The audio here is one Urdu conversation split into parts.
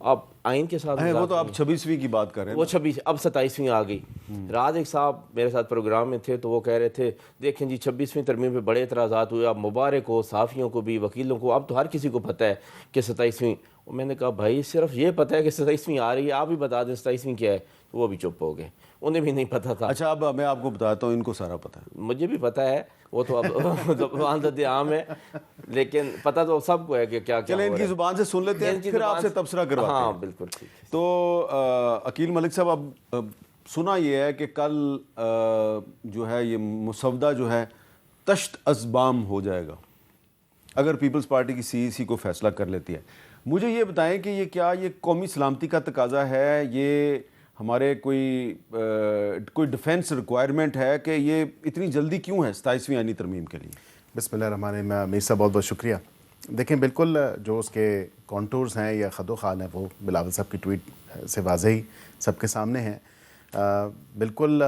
آپ آئین کے ساتھ وہ تو آپ 26ویں کی بات کر رہے ہیں. وہ 26 اب 27ویں آ گئی. رات ایک صاحب میرے ساتھ پروگرام میں تھے تو وہ کہہ رہے تھے دیکھیں جی 26ویں ترمیم پہ بڑے اعتراضات ہوئے, اب مبارک ہو صحافیوں کو بھی, وکیلوں کو, اب تو ہر کسی کو پتہ ہے کہ 27ویں. میں نے کہا بھائی صرف یہ پتہ ہے کہ 27ویں آ رہی ہے, آپ ہی بتا دیں 27ویں کیا ہے. تو وہ بھی چپ ہو گئے, انہیں بھی نہیں پتہ تھا. اچھا اب میں آپ کو بتاتا ہوں, ان کو سارا پتہ ہے. مجھے بھی پتہ ہے, وہ تو اب عادت عام ہے, لیکن پتہ تو سب کو ہے کہ کیا کیا. چلیں ان کی زبان سے سن لیتے ہیں, پھر آپ سے تبصرہ کرواتے ہیں. ہاں بالکل ٹھیک ہے. تو عقیل ملک صاحب, اب سنا یہ ہے کہ کل جو ہے یہ مسودہ جو ہے تشت ازبام ہو جائے گا اگر پیپلز پارٹی کی CEC کو فیصلہ کر لیتی ہے. مجھے یہ بتائیں کہ یہ کیا یہ قومی سلامتی کا تقاضا ہے, یہ ہمارے کوئی ڈیفنس ریکوائرمنٹ ہے کہ یہ اتنی جلدی کیوں ہے 27ویں آئینی ترمیم کے لیے؟ بسم اللہ الرحمن الرحیم. امیر صاحب بہت بہت شکریہ. دیکھیں بالکل جو اس کے کانٹورز ہیں یا خد و خال ہیں وہ بلاول صاحب کی ٹویٹ سے واضح ہی سب کے سامنے ہیں. بالکل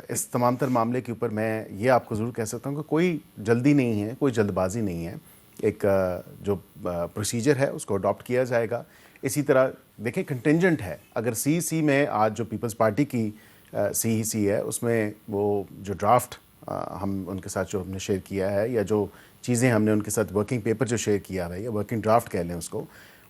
اس تمام تر معاملے کے اوپر میں یہ آپ کو ضرور کہہ سکتا ہوں کہ کوئی جلدی نہیں ہے, کوئی جلد بازی نہیں ہے. ایک جو پروسیجر ہے اس کو اڈاپٹ کیا جائے گا. اسی طرح دیکھیں کنٹینجنٹ ہے, اگر CEC میں آج جو پیپلز پارٹی کی CEC ہے اس میں وہ جو ڈرافٹ ہم ان کے ساتھ جو ہم نے شیئر کیا ہے یا جو چیزیں ہم نے ان کے ساتھ ورکنگ پیپر جو شیئر کیا ہے یا ورکنگ ڈرافٹ کہہ لیں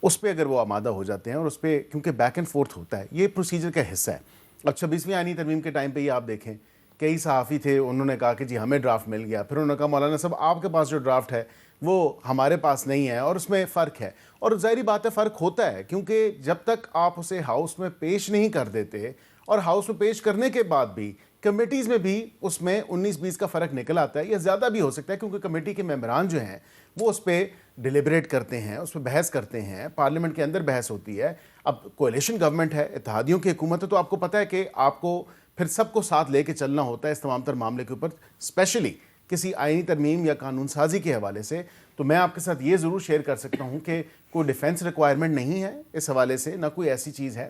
اس پہ اگر وہ آمادہ ہو جاتے ہیں اور اس پہ کیونکہ بیک اینڈ فورتھ ہوتا ہے, یہ پروسیجر کا حصہ ہے. اب 26ویں آئینی ترمیم کے ٹائم پہ یہ آپ دیکھیں کئی صحافی تھے, انہوں نے کہا کہ جی ہمیں ڈرافٹ مل گیا, پھر انہوں نے کہا مولانا صاحب آپ کے پاس جو ڈرافٹ ہے وہ ہمارے پاس نہیں ہے اور اس میں فرق ہے. اور ظاہری بات ہے فرق ہوتا ہے, کیونکہ جب تک آپ اسے ہاؤس میں پیش نہیں کر دیتے اور ہاؤس میں پیش کرنے کے بعد بھی کمیٹیز میں بھی اس میں 19-20 کا فرق نکل آتا ہے یا زیادہ بھی ہو سکتا ہے, کیونکہ کمیٹی کے ممبران جو ہیں وہ اس پہ ڈیلیبریٹ کرتے ہیں, اس پہ بحث کرتے ہیں, پارلیمنٹ کے اندر بحث ہوتی ہے. اب کولیشن گورنمنٹ ہے, اتحادیوں کی حکومت ہے, تو آپ کو پتہ ہے کہ آپ کو پھر سب کو ساتھ لے کے چلنا ہوتا ہے اس تمام تر معاملے کے اوپر, اسپیشلی کسی آئینی ترمیم یا قانون سازی کے حوالے سے. تو میں آپ کے ساتھ یہ ضرور شیئر کر سکتا ہوں کہ کوئی ڈیفنس ریکوائرمنٹ نہیں ہے اس حوالے سے, نہ کوئی ایسی چیز ہے.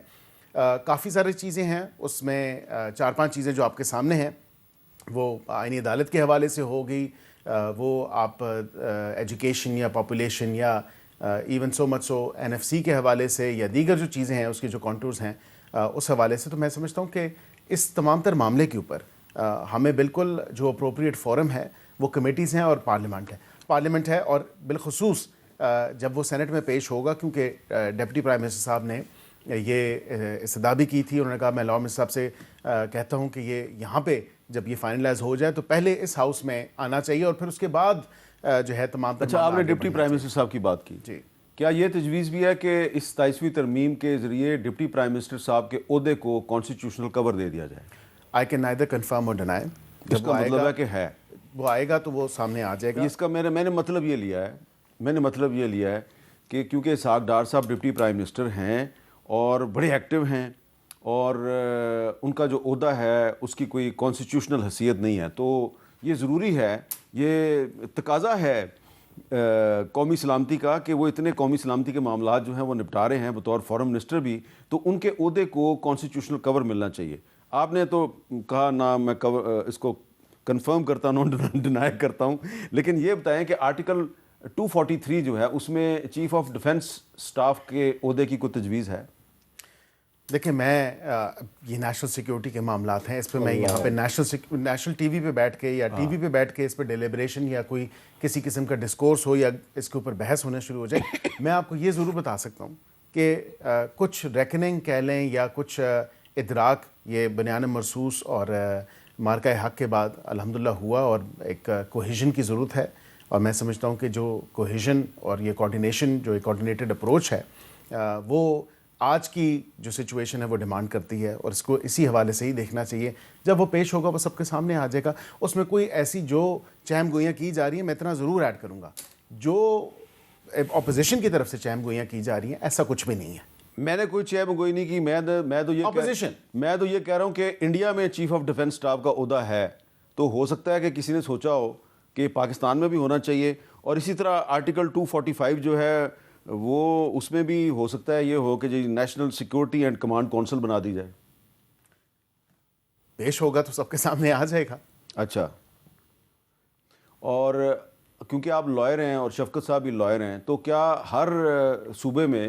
کافی ساری چیزیں ہیں اس میں, 4-5 چیزیں جو آپ کے سامنے ہیں وہ آئینی عدالت کے حوالے سے ہوگی, وہ آپ ایجوکیشن یا پاپولیشن یا ایون سو مچ سو NFC کے حوالے سے یا دیگر جو چیزیں ہیں اس کے جو کانٹورز ہیں اس حوالے سے. تو میں سمجھتا ہوں کہ اس تمام تر معاملے کے اوپر ہمیں بالکل جو اپروپریٹ فورم ہے وہ کمیٹیز ہیں اور پارلیمنٹ ہے, اور بالخصوص جب وہ سینٹ میں پیش ہوگا, کیونکہ ڈپٹی پرائم منسٹر صاحب نے یہ استدعا بھی کی تھی, انہوں نے کہا میں لاء منسٹر صاحب سے کہتا ہوں کہ یہ یہاں پہ جب یہ فائنلائز ہو جائے تو پہلے اس ہاؤس میں آنا چاہیے اور پھر اس کے بعد جو ہے تمام. اچھا آپ نے ڈپٹی پرائم منسٹر صاحب کی بات کی, جی کیا یہ تجویز بھی ہے کہ اس 27ویں ترمیم کے ذریعے ڈپٹی پرائم منسٹر صاحب کے عہدے کو کانسٹیٹیوشنل کور دے دیا جائے؟ آئی کین نائدر کنفرم اور ڈینائی. اس کا مطلب ہے کہ ہے, وہ آئے گا تو وہ سامنے آ جائے گا. اس کا میں نے مطلب یہ لیا ہے کہ کیونکہ اسحاق ڈار صاحب ڈپٹی پرائم منسٹر ہیں اور بڑے ایکٹیو ہیں اور ان کا جو عہدہ ہے اس کی کوئی کانسٹیٹیوشنل حیثیت نہیں ہے, تو یہ ضروری ہے, یہ تقاضا ہے قومی سلامتی کا کہ وہ اتنے قومی سلامتی کے معاملات جو ہیں وہ نپٹا رہے ہیں بطور فورم منسٹر بھی, تو ان کے عہدے کو کانسٹیٹیوشنل کور ملنا چاہیے. آپ نے تو کہا نہ میں اس کو کنفرم کرتا ہوں ڈینائی کرتا ہوں, لیکن یہ بتائیں کہ آرٹیکل 243 جو ہے اس میں چیف آف ڈیفنس سٹاف کے عہدے کی کوئی تجویز ہے؟ دیکھیں میں یہ نیشنل سیکیورٹی کے معاملات ہیں, اس پہ میں یہاں پہ نیشنل ٹی وی پہ بیٹھ کے یا ٹی وی پہ بیٹھ کے اس پہ ڈیلیبریشن یا کوئی کسی قسم کا ڈسکورس ہو یا اس کے اوپر بحث ہونا شروع ہو جائے. میں آپ کو یہ ضرور بتا سکتا ہوں کہ کچھ ریکننگ کہہ لیں یا کچھ ادراک یہ بنیان مرصوص اور مارکہ حق کے بعد الحمدللہ ہوا, اور ایک کوہیژن کی ضرورت ہے. اور میں سمجھتا ہوں کہ جو کوہیژن اور یہ کوارڈینیشن جو ایک کوارڈینیٹڈ اپروچ ہے وہ آج کی جو سچویشن ہے وہ ڈیمانڈ کرتی ہے, اور اس کو اسی حوالے سے ہی دیکھنا چاہیے. جب وہ پیش ہوگا وہ سب کے سامنے آ جائے گا. اس میں کوئی ایسی جو چہم گوئیاں کی جا رہی ہیں, میں اتنا ضرور ایڈ کروں گا, جو اپوزیشن کی طرف سے چہم گوئیاں کی جا رہی ہیں ایسا کچھ بھی نہیں ہے. میں نے کوئی چہم گوئی نہیں کی, میں تو یہ کہہ رہا ہوں کہ انڈیا میں چیف آف ڈیفنس سٹاف کا عہدہ ہے, تو ہو سکتا ہے کہ کسی نے سوچا ہو کہ پاکستان میں بھی ہونا چاہیے. اور اسی طرح آرٹیکل 245 جو ہے وہ اس میں بھی ہو سکتا ہے یہ ہو کہ جی national security and command council بنا دی جائے. پیش ہوگا تو سب کے سامنے آ جائے گا. اچھا, اور کیونکہ آپ لائر ہیں اور شفقت صاحب بھی لائر ہیں, تو کیا ہر صوبے میں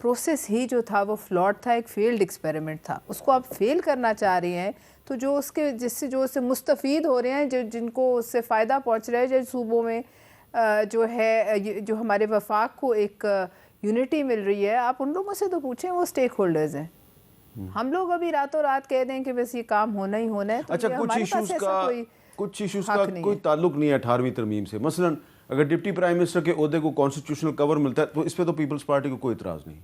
پروسیس ہی جو تھا وہ فلاٹ تھا, ایک فیلڈ ایکسپیریمنٹ تھا. اس کو آپ فیل کرنا چاہ رہے ہیں تو جو اس کے جو اس سے مستفید ہو رہے ہیں, جن کو اس سے فائدہ پہنچ رہا ہے, جو صوبوں میں جو ہے, جو ہمارے وفاق کو ایک یونٹی مل رہی ہے, آپ ان لوگوں سے تو پوچھیں, وہ اسٹیک ہولڈرز ہیں. ہم لوگ ابھی راتوں رات کہہ دیں کہ بس یہ کام ہونا ہی ہونا ہے. اچھا, کچھ ایشوز کا کوئی تعلق نہیں ہے 18ویں ترمیم سے. مثلا اگر ڈپٹی پرائم منسٹر کے عہدے کو کانسٹیٹیوشنل کور ملتا ہے تو اس پہ تو پیپلز پارٹی کو کوئی اعتراض نہیں.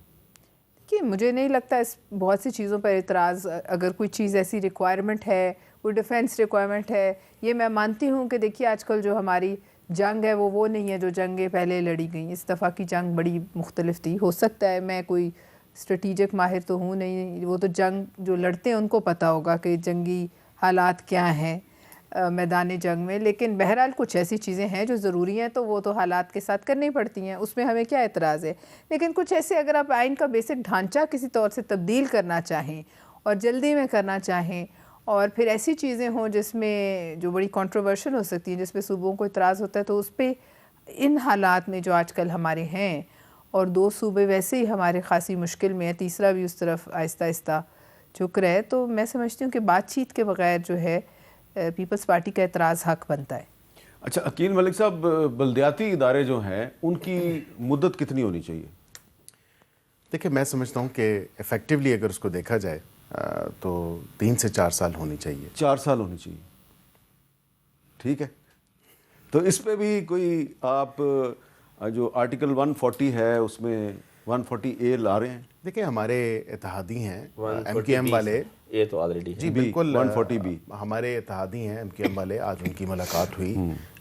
کہ مجھے نہیں لگتا اس بہت سی چیزوں پر اعتراض. اگر کوئی چیز ایسی ریکوائرمنٹ ہے, کوئی ڈیفینس ریکوائرمنٹ ہے, یہ میں مانتی ہوں کہ دیکھیے آج کل جو ہماری جنگ ہے وہ نہیں ہے جو جنگیں پہلے لڑی گئیں. اس دفعہ کی جنگ بڑی مختلف تھی. ہو سکتا ہے میں کوئی اسٹریٹیجک ماہر تو ہوں نہیں, وہ تو جنگ جو لڑتے ہیں ان کو پتہ ہوگا کہ جنگی حالات کیا ہیں میدان جنگ میں. لیکن بہرحال کچھ ایسی چیزیں ہیں جو ضروری ہیں تو وہ تو حالات کے ساتھ کرنی پڑتی ہیں, اس میں ہمیں کیا اعتراض ہے. لیکن کچھ ایسے اگر آپ آئین کا بیسک ڈھانچہ کسی طور سے تبدیل کرنا چاہیں اور جلدی میں کرنا چاہیں, اور پھر ایسی چیزیں ہوں جس میں جو بڑی کنٹروورشل ہو سکتی ہیں, جس پہ صوبوں کو اعتراض ہوتا ہے, تو اس پہ ان حالات میں جو آج کل ہمارے ہیں, اور 2 صوبے ویسے ہی ہمارے خاصی مشکل میں ہیں, تیسرا بھی اس طرف آہستہ آہستہ جھک رہا ہے, تو میں سمجھتی ہوں کہ بات چیت کے بغیر جو ہے پیپلز پارٹی کا اعتراض حق بنتا ہے. اچھا عقیل ملک صاحب, بلدیاتی ادارے جو ہیں ان کی مدت کتنی ہونی چاہیے؟ دیکھیں میں سمجھتا ہوں کہ ایفیکٹولی اگر اس کو دیکھا جائے تو 3 سے 4 سال ہونی چاہیے. 4 سال ہونی چاہیے, ٹھیک ہے. تو اس پہ بھی کوئی آپ جو آرٹیکل 140 ہے اس میں 140A لا رہے ہیں؟ دیکھیں ہمارے اتحادی ہیں ایم کیو ایم والے, یہ تو آلریڈی جی بالکل 140B ہمارے اتحادی ہیں ایم کیو ایم والے. آج ان کی ملاقات ہوئی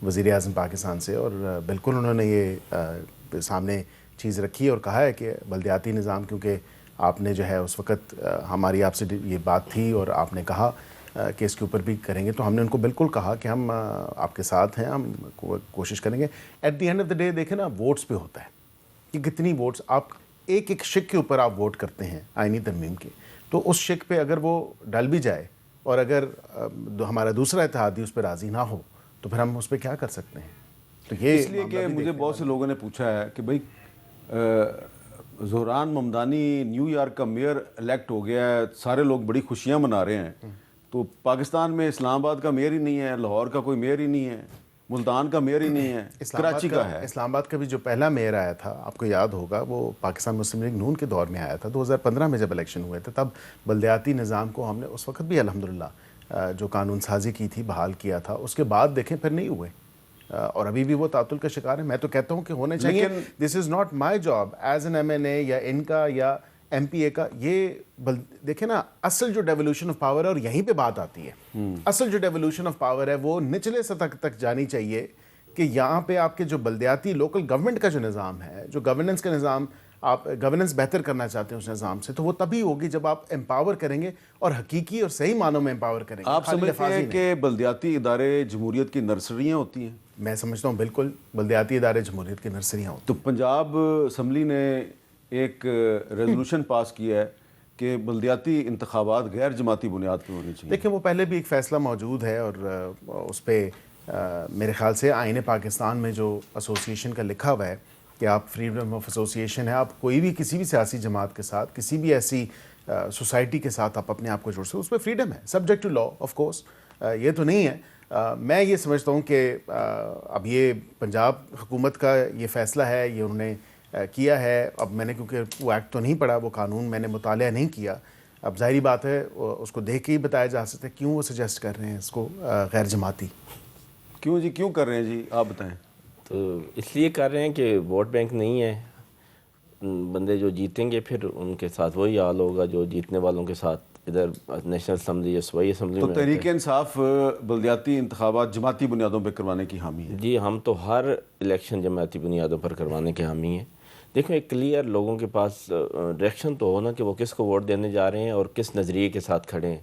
وزیر اعظم پاکستان سے, اور بالکل انہوں نے یہ سامنے چیز رکھی اور کہا ہے کہ بلدیاتی نظام, کیونکہ آپ نے جو ہے اس وقت ہماری آپ سے یہ بات تھی اور آپ نے کہا کہ اس کے اوپر بھی کریں گے, تو ہم نے ان کو بالکل کہا کہ ہم آپ کے ساتھ ہیں, ہم کوشش کریں گے. At the end of the day دیکھیں نا, ووٹس پہ ہوتا ہے کہ کتنی ووٹس آپ ایک شک کے اوپر آپ ووٹ کرتے ہیں آئینی ترمیم کے, تو اس شک پہ اگر وہ ڈل بھی جائے اور اگر ہمارا دوسرا اتحادی اس پہ راضی نہ ہو تو پھر ہم اس پہ کیا کر سکتے ہیں. تو یہ اس لیے کہ مجھے بہت سے لوگوں نے پوچھا ہے کہ بھائی زہران ممدانی نیو یارک کا میئر الیکٹ ہو گیا ہے, سارے لوگ بڑی خوشیاں منا رہے ہیں, تو پاکستان میں اسلام آباد کا میئر ہی نہیں ہے, لاہور کا کوئی میئر ہی نہیں ہے, ملتان کا میئر ہی نہیں ہے, کراچی کا ہے. اسلام آباد کا بھی جو پہلا میئر آیا تھا آپ کو یاد ہوگا, وہ پاکستان مسلم لیگ نون کے دور میں آیا تھا 2015 میں جب الیکشن ہوئے تھے. تب بلدیاتی نظام کو ہم نے اس وقت بھی الحمدللہ جو قانون سازی کی تھی بحال کیا تھا. اس کے بعد دیکھیں پھر نہیں ہوئے, اور ابھی بھی وہ تعطل کا شکار ہے. میں تو کہتا ہوں کہ ہونے چاہیے. This is not my job as an MNA یا ان کا یا MPA کا. یہ دیکھیں نا, اصل جو ڈیولوشن آف پاور ہے, اور یہیں پہ بات آتی ہے, اصل جو ڈیولوشن آف پاور ہے وہ نچلے سطح تک جانی چاہیے, کہ یہاں پہ آپ کے جو بلدیاتی لوکل گورنمنٹ کا جو نظام ہے, جو گورننس کا نظام, آپ گورننس بہتر کرنا چاہتے ہیں اس نظام سے, تو وہ تبھی ہوگی جب آپ امپاور کریں گے, اور حقیقی اور صحیح معنوں میں امپاور کریں گے. آپ سمجھتے ہیں کہ بلدیاتی ادارے جمہوریت کی نرسریاں ہوتی ہیں؟ میں سمجھتا ہوں بالکل بلدیاتی ادارے جمہوریت کی نرسریاں ہوتی ہیں. تو پنجاب اسمبلی نے ایک ریزولوشن پاس کیا ہے کہ بلدیاتی انتخابات غیر جماعتی بنیاد پہ ہونی چاہیے. دیکھیں وہ پہلے بھی ایک فیصلہ موجود ہے, اور اس پہ میرے خیال سے آئین پاکستان میں جو ایسوسیشن کا لکھا ہوا ہے کہ آپ فریڈم آف ایسوسیشن ہے, آپ کوئی بھی کسی بھی سیاسی جماعت کے ساتھ, کسی بھی ایسی سوسائٹی کے ساتھ آپ اپنے آپ کو جوڑ سکتے, اس پہ فریڈم ہے, subject to law of course. یہ تو نہیں ہے. میں یہ سمجھتا ہوں کہ اب یہ پنجاب حکومت کا یہ فیصلہ ہے, یہ انہوں نے کیا ہے. اب میں نے کیونکہ وہ ایکٹ تو نہیں پڑھا, وہ قانون میں نے مطالعہ نہیں کیا, اب ظاہری بات ہے اس کو دیکھ کے ہی بتایا جا سکتا ہے کیوں وہ سجیسٹ کر رہے ہیں اس کو غیر جماعتی. کیوں جی, کیوں کر رہے ہیں جی, آپ بتائیں. تو اس لیے کر رہے ہیں کہ ووٹ بینک نہیں ہے, بندے جو جیتیں گے پھر ان کے ساتھ وہی حال ہوگا جو جیتنے والوں کے ساتھ ادھر نیشنل اسمبلی یا صوبائی اسمبلی میں. تو تحریک انصاف بلدیاتی انتخابات جماعتی بنیادوں پہ کروانے کی حامی ہے؟ جی, ہم تو ہر الیکشن جماعتی بنیادوں پر کروانے کے حامی ہیں. دیکھیں ایک کلیئر لوگوں کے پاس ڈائریکشن تو ہونا کہ وہ کس کو ووٹ دینے جا رہے ہیں اور کس نظریے کے ساتھ کھڑے ہیں.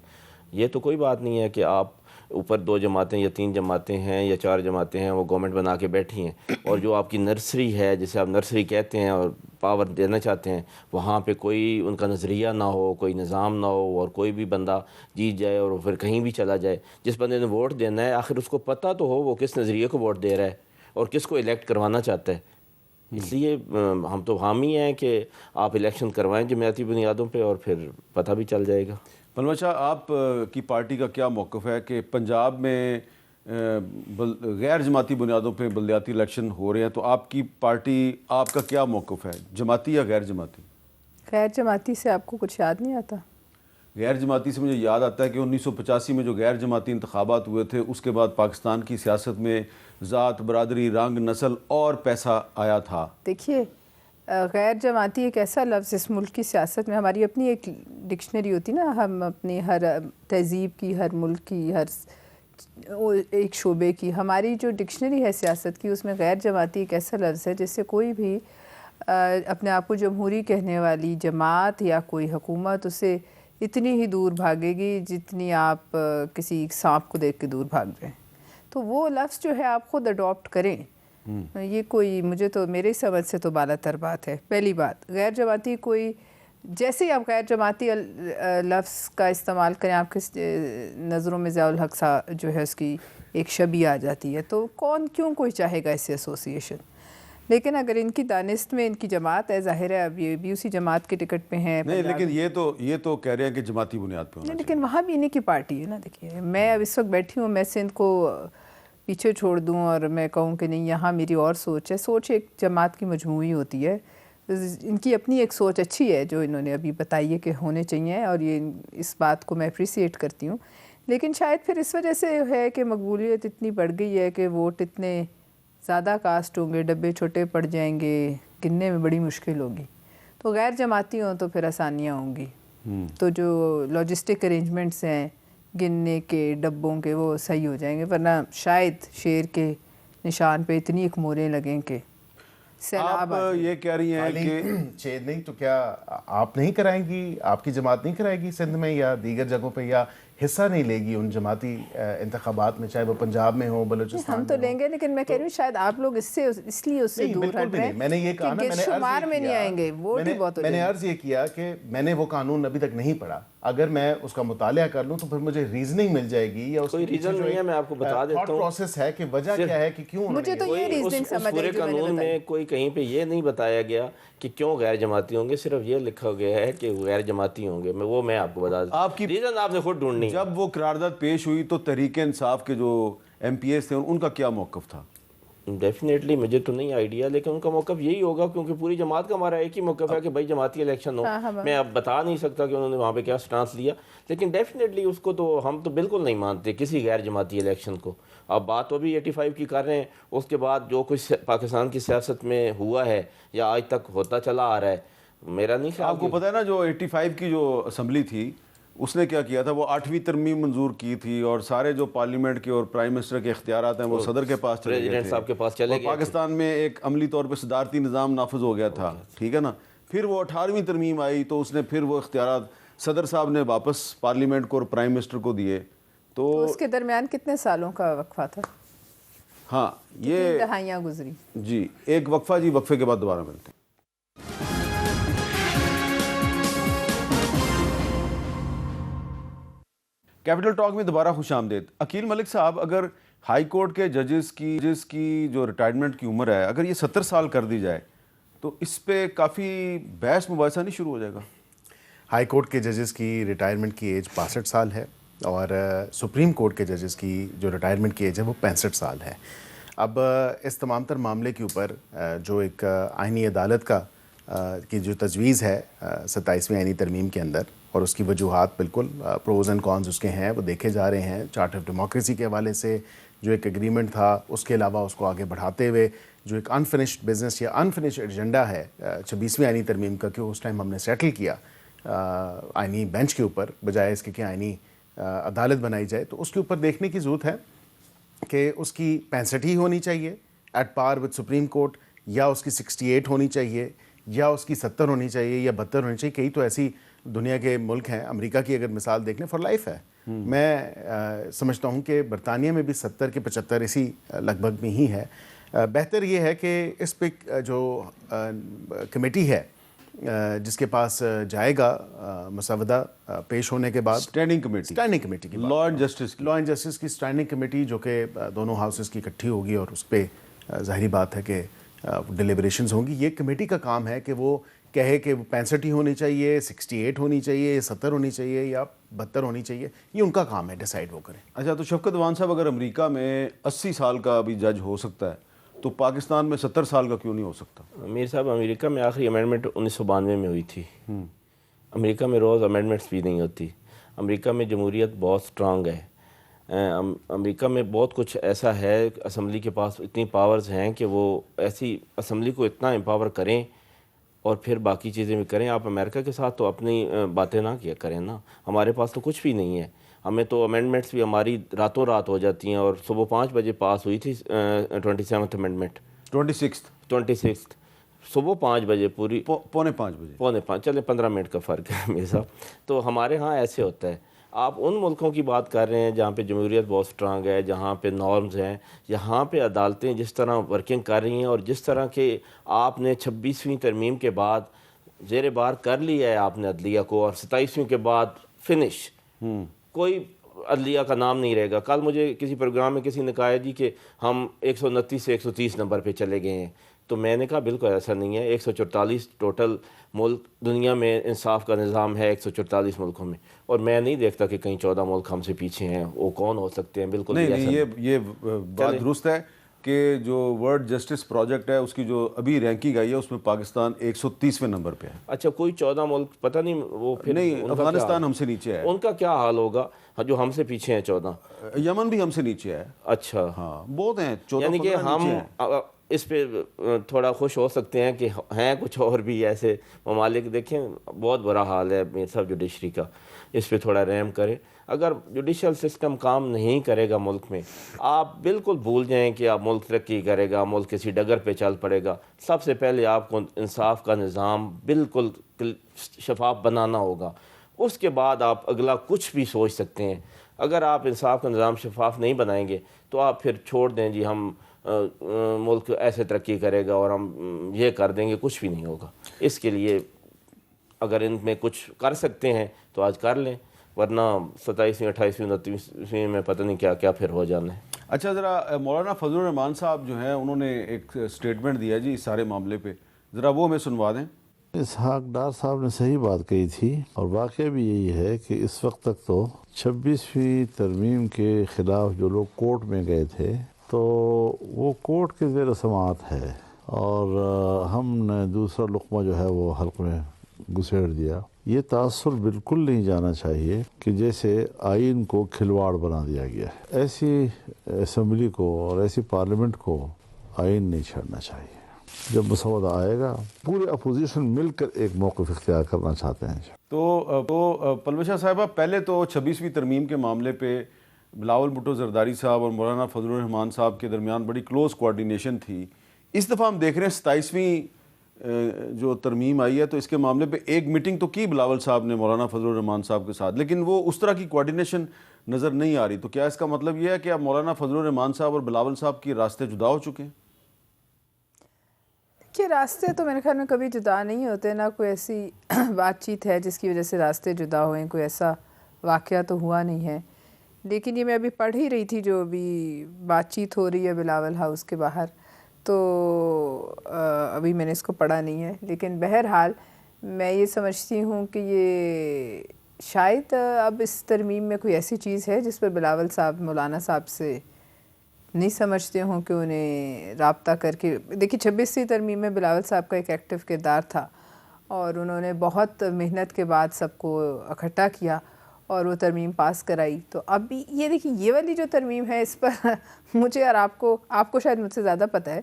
یہ تو کوئی بات نہیں ہے کہ آپ اوپر 2 جماعتیں یا 3 جماعتیں ہیں یا 4 جماعتیں ہیں وہ گورنمنٹ بنا کے بیٹھی ہیں, اور جو آپ کی نرسری ہے جسے آپ نرسری کہتے ہیں اور پاور دینا چاہتے ہیں, وہاں پہ کوئی ان کا نظریہ نہ ہو, کوئی نظام نہ ہو, اور کوئی بھی بندہ جیت جائے اور پھر کہیں بھی چلا جائے. جس بندے نے ووٹ دینا ہے آخر اس کو پتہ تو ہو وہ کس نظریے کو ووٹ دے رہا ہے اور کس کو الیکٹ کروانا چاہتا ہے. اس لیے ہم تو حامی ہیں کہ آپ الیکشن کروائیں جمعیتی بنیادوں پہ اور پھر پتہ بھی چل جائے گا۔ پلوچ شاہ، آپ کی پارٹی کا کیا موقف ہے کہ پنجاب میں غیر جماعتی بنیادوں پہ بلدیاتی الیکشن ہو رہے ہیں، تو آپ کی پارٹی، آپ کا کیا موقف ہے، جماعتی یا غیر جماعتی؟ غیر جماعتی سے آپ کو کچھ یاد نہیں آتا؟ غیر جماعتی سے مجھے یاد آتا ہے کہ 1985 میں جو غیر جماعتی انتخابات ہوئے تھے، اس کے بعد پاکستان کی سیاست میں ذات، برادری، رنگ، نسل اور پیسہ آیا تھا۔ دیکھیے، غیر جماعتی ایک ایسا لفظ اس ملک کی سیاست میں، ہماری اپنی ایک ڈکشنری ہوتی نا، ہم اپنی ہر تہذیب کی، ہر ملک کی، ہر ایک شعبے کی، ہماری جو ڈکشنری ہے سیاست کی، اس میں غیر جماعتی ایک ایسا لفظ ہے جس سے کوئی بھی اپنے آپ کو جمہوری کہنے والی جماعت یا کوئی حکومت اسے اتنی ہی دور بھاگے گی جتنی آپ کسی سانپ کو دیکھ کے دور بھاگ جائیں۔ تو وہ لفظ جو ہے آپ خود اڈاپٹ کریں، یہ کوئی مجھے تو میرے سمجھ سے تو بالا تر بات ہے۔ پہلی بات، غیر جماعتی کوئی، جیسے ہی آپ غیر جماعتی لفظ کا استعمال کریں، آپ کی نظروں میں ضیاء الحق سا جو ہے اس کی ایک شبیہ آ جاتی ہے، تو کیوں کوئی چاہے گا اس سے ایسوسیشن؟ لیکن اگر ان کی دانست میں ان کی جماعت ہے، ظاہر ہے اب یہ بھی اسی جماعت کے ٹکٹ پہ ہیں۔ نہیں، لیکن یہ تو کہہ رہے ہیں کہ جماعتی بنیاد پہ ہونا، لیکن وہاں بھی انہیں کی پارٹی ہے نا۔ دیکھیے، میں اب اس وقت بیٹھی ہوں، میں سندھ کو پیچھے چھوڑ دوں اور میں کہوں کہ نہیں یہاں میری اور سوچ ہے، سوچ ایک جماعت کی مجموعی ہوتی ہے۔ ان کی اپنی ایک سوچ اچھی ہے جو انہوں نے ابھی بتائی ہے کہ ہونے چاہیے، اور یہ اس بات کو میں اپریسیٹ کرتی ہوں۔ لیکن شاید پھر اس وجہ سے ہے کہ مقبولیت اتنی بڑھ گئی ہے کہ ووٹ اتنے زیادہ کاسٹ ہوں گے، ڈبے چھوٹے پڑ جائیں گے، گننے میں بڑی مشکل ہوگی۔ تو غیر جماعتی ہوں تو پھر آسانیاں ہوں گی، تو جو لاجسٹک ارینجمنٹس ہیں گننے کے، ڈبوں کے، وہ صحیح ہو جائیں گے، ورنہ شاید شیر کے نشان پہ اتنی ایک موریں لگیں کہ سیلاب۔ آپ یہ کہہ رہی ہیں کہ چھید نہیں تو کیا آپ نہیں کرائیں گی، آپ کی جماعت نہیں کرائے گی سندھ میں یا دیگر جگہوں پہ، یا حصہ نہیں لے گی ان جماعتی انتخابات میں، چاہے وہ پنجاب میں ہو، بلوچستان ہم تو لیں گے، لیکن میں کہہ رہی ہوں شاید آپ لوگ اس لیے اس سے دور ہٹ رہے ہیں۔ میں نے یہ کہا نا، شمار میں نہیں آئیں گے، ووٹ ہی بہت ہو میں جائیں نے گے۔ عرض یہ کیا کہ میں نے وہ قانون ابھی تک نہیں پڑھا، اگر میں اس کا مطالعہ کر لوں تو پھر مجھے ریزننگ مل جائے گی، یا اس کوئی ریزن نہیں ہے، میں آپ کو بتا دیتا ہوں تھاٹ پروسیس ہے کہ وجہ کیا ہے کہ کیوں مجھے تو یہ ریزننگ سمجھ آئی پورے جو میں نے قانون بتائی۔ میں کوئی کہیں پہ یہ نہیں بتایا گیا کہ کیوں غیر جماعتی ہوں گے، صرف یہ لکھا گیا ہے کہ غیر جماعتی ہوں گے، وہ میں آپ کو بتا دیتا ہوں۔ آپ کی ریزن آپ نے خود ڈھونڈنی ہے۔ جب وہ قرارداد پیش ہوئی تو تحریک انصاف کے جو ایم پی ایز تھے ان کا کیا موقف تھا؟ ڈیفینیٹلی مجھے تو نہیں آئیڈیا، لیکن ان کا موقف یہی ہوگا، کیونکہ پوری جماعت کا ہمارا ایک ہی موقف ہے کہ بھائی جماعتی الیکشن ہو۔ میں اب بتا نہیں سکتا کہ انہوں نے وہاں پہ کیا سٹانس لیا، لیکن ڈیفینیٹلی اس کو تو ہم تو بالکل نہیں مانتے کسی غیر جماعتی الیکشن کو۔ اب بات تو بھی 85 کی کر رہے ہیں، اس کے بعد جو کچھ پاکستان کی سیاست میں ہوا ہے یا آج تک ہوتا چلا آ رہا ہے، میرا نہیں خیال۔ آپ کو پتہ ہے نا، جو 85 کی جو اسمبلی تھی اس نے کیا کیا تھا، وہ 8ویں ترمیم منظور کی تھی، اور سارے جو پارلیمنٹ کے اور پرائم منسٹر کے اختیارات ہیں وہ صدر کے پاس چلے گئے پریزیڈنٹ تھے، صاحب کے پاس چلے اور گئے، پاکستان میں ایک عملی طور پہ صدارتی نظام نافذ ہو گیا تھا، ٹھیک ہے نا۔ پھر وہ 18ویں ترمیم آئی تو اس نے پھر وہ اختیارات صدر صاحب نے واپس پارلیمنٹ کو اور پرائم منسٹر کو دیے۔ تو اس کے درمیان کتنے سالوں کا وقفہ تھا؟ ہاں، یہ 3 دہائیاں گزری۔ جی ایک وقفہ، جی وقفے کے بعد دوبارہ ملتے ہیں۔ کیپٹل ٹاک میں دوبارہ خوش آمدید۔ عقیل ملک صاحب، اگر ہائی کورٹ کے ججز کی جو ریٹائرمنٹ کی عمر ہے اگر یہ 70 سال کر دی جائے تو اس پہ کافی بحث مباحثہ نہیں شروع ہو جائے گا؟ ہائی کورٹ کے ججز کی ریٹائرمنٹ کی ایج 65 سال ہے، اور سپریم کورٹ کے ججز کی جو ریٹائرمنٹ کی ایج ہے وہ 65 سال ہے۔ اب اس تمام تر معاملے کے اوپر جو ایک آئینی عدالت کی جو تجویز ہے 27ویں آئینی ترمیم کے اندر، اور اس کی وجوہات بالکل پروز اینڈ کونز اس کے ہیں، وہ دیکھے جا رہے ہیں۔ چارٹر آف ڈیموکریسی کے حوالے سے جو ایک ایگریمنٹ تھا، اس کے علاوہ اس کو آگے بڑھاتے ہوئے جو ایک انفنشڈ بزنس یا انفنشڈ ایجنڈا ہے 26ویں آئینی ترمیم کا، کہ اس ٹائم ہم نے سیٹل کیا آئینی بینچ کے اوپر، بجائے اس کے کہ آئینی عدالت بنائی جائے، تو اس کے اوپر دیکھنے کی ضرورت ہے کہ اس کی 65 ہی ہونی چاہیے at par with supreme court, یا اس کی 68 ہونی چاہیے، یا اس کی 70 ہونی چاہیے، یا 72 ہونی چاہیے۔ کئی تو ایسی دنیا کے ملک ہیں، امریکہ کی اگر مثال دیکھ لیں فار لائف ہے۔ میں سمجھتا ہوں کہ برطانیہ میں بھی 70 کے 75 اسی لگ بھگ میں ہی ہے۔ بہتر یہ ہے کہ اس پہ جو کمیٹی ہے جس کے پاس جائے گا مسودہ پیش ہونے کے بعد، اسٹینڈنگ کمیٹی کی لا اینڈ جسٹس کی اسٹینڈنگ کمیٹی، جو کہ دونوں ہاؤسز کی اکٹھی ہوگی، اور اس پہ ظاہری بات ہے کہ ڈیلیبریشنز ہوں گی. یہ کمیٹی کا کام ہے کہ وہ کہے کہ 65 ہی ہونی چاہیے, 68 ہونی چاہیے, 70 ہونی چاہیے یا 72 ہونی چاہیے. یہ ان کا کام ہے, ڈیسائیڈ وہ کریں. اچھا, تو شفقت وان صاحب اگر امریکہ میں 80 سال کا ابھی جج ہو سکتا ہے تو پاکستان میں 70 سال کا کیوں نہیں ہو سکتا؟ میر صاحب, امریکہ میں آخری امینڈمنٹ 1992 میں ہوئی تھی. امریکہ میں روز امینڈمنٹس بھی نہیں ہوتی. امریکہ میں جمہوریت بہت سٹرانگ ہے. امریکہ میں بہت کچھ ایسا ہے, اسمبلی کے پاس اتنی پاورز ہیں کہ وہ ایسی اسمبلی کو اتنا امپاور کریں اور پھر باقی چیزیں بھی کریں. آپ امریکہ کے ساتھ تو اپنی باتیں نہ کیا کریں نا. ہمارے پاس تو کچھ بھی نہیں ہے. ہمیں تو امینڈمنٹس بھی ہماری راتوں رات ہو جاتی ہیں, اور صبح 5 بجے پاس ہوئی تھی 27th امینڈمنٹ, 26 صبح 5 بجے پوری, پونے 5 بجے, پونے 5, چلے 15 منٹ کا فرق ہے میرے صاحب. تو ہمارے ہاں ایسے ہوتا ہے. آپ ان ملکوں کی بات کر رہے ہیں جہاں پہ جمہوریت بہت سٹرانگ ہے, جہاں پہ نارمز ہیں, یہاں پہ عدالتیں جس طرح ورکنگ کر رہی ہیں, اور جس طرح کہ آپ نے 26ویں ترمیم کے بعد زیر بار کر لیا ہے آپ نے عدلیہ کو, اور 27ویں کے بعد فنش, کوئی عدلیہ کا نام نہیں رہے گا. کل مجھے کسی پروگرام میں کسی نے کہا جی کہ ہم 129 سے 130 نمبر پہ چلے گئے ہیں. تو میں نے کہا بالکل ایسا نہیں ہے. 144 ٹوٹل ملک دنیا میں انصاف کا نظام ہے, 144 ملکوں میں, اور میں نہیں دیکھتا کہ کہیں 14 ملک ہم سے پیچھے ہیں. وہ کون ہو سکتے ہیں؟ بالکل نہیں, یہ بات درست ہے کہ جو ورلڈ جسٹس پروجیکٹ ہے اس کی جو ابھی رینکنگ آئی ہے اس میں پاکستان 130ویں نمبر پہ ہے. اچھا, کوئی 14 ملک پتہ نہیں وہ پھر نہیں, افغانستان ہم سے نیچے ہے. ان کا کیا حال ہوگا جو ہم سے پیچھے ہیں 14؟ یمن بھی ہم سے نیچے ہے. اچھا, ہاں, بہت ہیں 14. یعنی کہ ہم اس پہ تھوڑا خوش ہو سکتے ہیں کہ ہیں کچھ اور بھی ایسے ممالک. دیکھیں بہت برا حال ہے میرے صاحب جوڈیشری کا, اس پہ تھوڑا رحم کریں. اگر جوڈیشل سسٹم کام نہیں کرے گا ملک میں, آپ بالکل بھول جائیں کہ آپ ملک ترقی کرے گا, ملک کسی ڈگر پہ چل پڑے گا. سب سے پہلے آپ کو انصاف کا نظام بالکل شفاف بنانا ہوگا, اس کے بعد آپ اگلا کچھ بھی سوچ سکتے ہیں. اگر آپ انصاف کا نظام شفاف نہیں بنائیں گے تو آپ پھر چھوڑ دیں جی ہم ملک ایسے ترقی کرے گا اور ہم یہ کر دیں گے, کچھ بھی نہیں ہوگا. اس کے لیے اگر ان میں کچھ کر سکتے ہیں تو آج کر لیں, ورنہ 27ویں 28ویں 29ویں میں پتہ نہیں کیا کیا پھر ہو جانا ہے. اچھا, ذرا مولانا فضل الرحمان صاحب جو ہیں انہوں نے ایک سٹیٹمنٹ دیا جی اس سارے معاملے پہ, ذرا وہ ہمیں سنوا دیں. اسحاق ڈار صاحب نے صحیح بات کہی تھی, اور واقعہ بھی یہی ہے کہ اس وقت تک تو 26ویں ترمیم کے خلاف جو لوگ کورٹ میں گئے تھے تو وہ کورٹ کے زیر سماعت ہے, اور ہم نے دوسرا لقمہ جو ہے وہ حلق میں گھسیڑ دیا. یہ تاثر بالکل نہیں جانا چاہیے کہ جیسے آئین کو کھلواڑ بنا دیا گیا ہے. ایسی اسمبلی کو اور ایسی پارلیمنٹ کو آئین نہیں چھڑنا چاہیے. جب مسودہ آئے گا پورے اپوزیشن مل کر ایک موقف اختیار کرنا چاہتے ہیں. تو پلوشہ صاحبہ, پہلے تو 26ویں ترمیم کے معاملے پہ بلاول بھٹو زرداری صاحب اور مولانا فضل الرحمان صاحب کے درمیان بڑی کلوز کوارڈینیشن تھی. اس دفعہ ہم دیکھ رہے ہیں 27ویں جو ترمیم آئی ہے تو اس کے معاملے پہ ایک میٹنگ تو کی بلاول صاحب نے مولانا فضل الرحمان صاحب کے ساتھ, لیکن وہ اس طرح کی کوارڈینیشن نظر نہیں آ رہی. تو کیا اس کا مطلب یہ ہے کہ اب مولانا فضل الرحمان صاحب اور بلاول صاحب کی راستے جدا ہو چکے ہیں؟ کہ راستے تو میرے خیال میں کبھی جدا نہیں ہوتے, نہ کوئی ایسی بات چیت ہے جس کی وجہ سے راستے جدا ہوئے, کوئی ایسا واقعہ تو ہوا نہیں ہے. لیکن یہ میں ابھی پڑھ ہی رہی تھی جو ابھی بات چیت ہو رہی ہے بلاول ہاؤس کے باہر, تو ابھی میں نے اس کو پڑھا نہیں ہے. لیکن بہرحال میں یہ سمجھتی ہوں کہ یہ شاید اب اس ترمیم میں کوئی ایسی چیز ہے جس پر بلاول صاحب مولانا صاحب سے نہیں سمجھتے ہوں کہ انہیں رابطہ کر کے. دیکھیے 26ویں ترمیم میں بلاول صاحب کا ایک ایکٹیو کردار تھا, اور انہوں نے بہت محنت کے بعد سب کو اکٹھا کیا اور وہ ترمیم پاس کرائی. تو اب بھی یہ دیکھیے یہ والی جو ترمیم ہے اس پر مجھے اور آپ کو شاید مجھ سے زیادہ پتہ ہے,